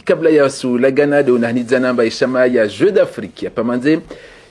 kabla ya sulagana do nahnizana mba ishama ya Jeux d'Afrique ya pamanze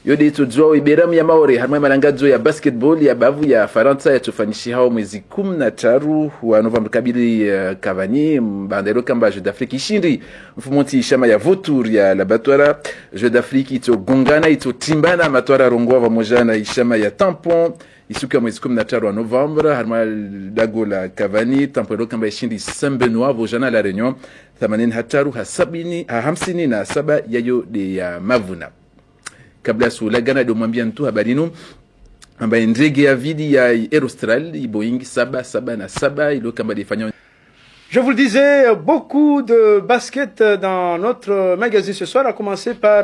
yode tujua iberamu ya maore harma malangazo ya basketball ya bavu ya Faransa ya tufanishi hao mwezi 13 wa November kabili Cavani mbandero kamba Jeux d'Afrique ishindi mfumonti ishama ya votour ya labatwara Jeux d'Afrique ito gongana ito timbana matwara rongwa pamoja na ishama ya tampon isuka mwezi 13 wa November harma dago la Cavani tampon kamba ishindi Saint-Benoît vojana la Réunion 57 yayo de ya Mavuna. Kabla sulagana do mwambia ntu habarinu ambaye ndege ya vidi ya Aerostral Boeing 777 ilo kamba defanya. Je vous le disais, beaucoup de basket dans notre magazine ce soir, à commencer par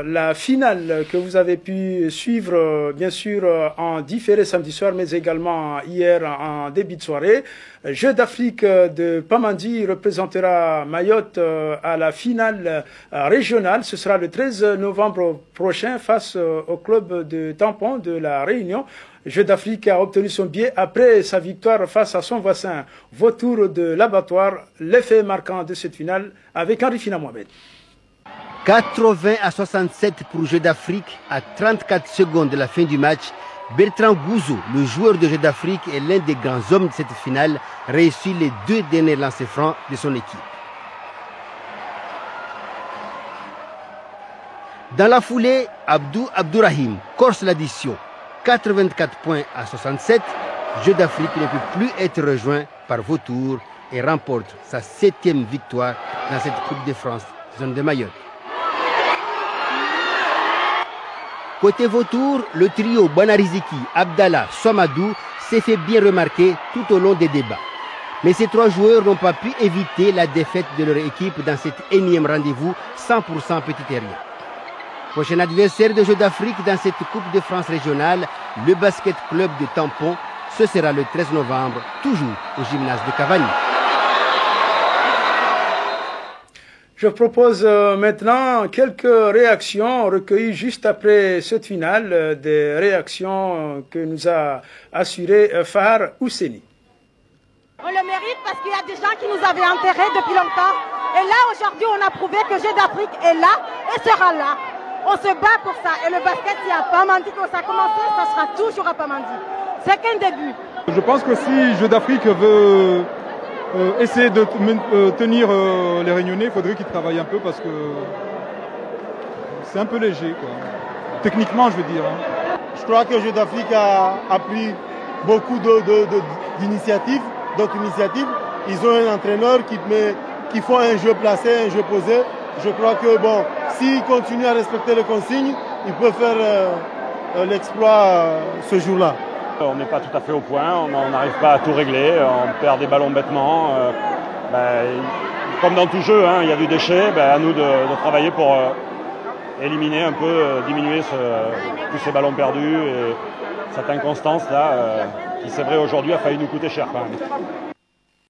la finale que vous avez pu suivre, bien sûr, en différé samedi soir, mais également hier en début de soirée. Jeux d'Afrique de Pamandi représentera Mayotte à la finale régionale. Ce sera le 13 novembre prochain face au club de Tampon de la Réunion. Jeux d'Afrique a obtenu son billet après sa victoire face à son voisin Vautour de l'Abattoir. L'effet marquant de cette finale avec Henri Fina Mohamed. 80-67 pour Jeux d'Afrique à 34 secondes de la fin du match. Bertrand Gouzo, le joueur de Jeux d'Afrique et l'un des grands hommes de cette finale, réussit les 2 derniers lancers francs de son équipe. Dans la foulée, Abdourahim corse l'addition. 84 points à 67, Jeux d'Afrique ne peut plus être rejoint par Vautour et remporte sa 7e victoire dans cette Coupe de France, zone de Mayotte. Côté Vautour, le trio Bonariziki, Abdallah, Somadou s'est fait bien remarquer tout au long des débats. Mais ces 3 joueurs n'ont pas pu éviter la défaite de leur équipe dans cet énième rendez-vous 100% petit terrien. Prochain adversaire de Jeux d'Afrique dans cette Coupe de France régionale, le Basket Club de Tampon. Ce sera le 13 novembre, toujours au gymnase de Cavani. Je propose maintenant quelques réactions recueillies juste après cette finale, des réactions que nous a assurées Fahar Ousseni. On le mérite parce qu'il y a des gens qui nous avaient enterrés depuis longtemps. Et là, aujourd'hui, on a prouvé que Jeux d'Afrique est là et sera là. On se bat pour ça. Et le basket, c'est à Pamandi que ça a commencé, ça sera toujours à Pamandi. C'est qu'un début. Je pense que si Jeux d'Afrique veut essayer de tenir les Réunionnais, il faudrait qu'ils travaillent un peu parce que c'est un peu léger, quoi. Techniquement, je veux dire. Je crois que Jeux d'Afrique a pris beaucoup d'initiatives, d'autres initiatives. Ils ont un entraîneur qui font un jeu placé, un jeu posé. Je crois que bon, s'ils continuent à respecter les consignes, ils peuvent faire l'exploit ce jour-là. On n'est pas tout à fait au point, on n'arrive pas à tout régler, on perd des ballons bêtement. Comme dans tout jeu, hein, il y a du déchet, à nous de travailler pour éliminer un peu, diminuer tous ces ballons perdus et cette inconstance-là, qui c'est vrai aujourd'hui a failli nous coûter cher quand même.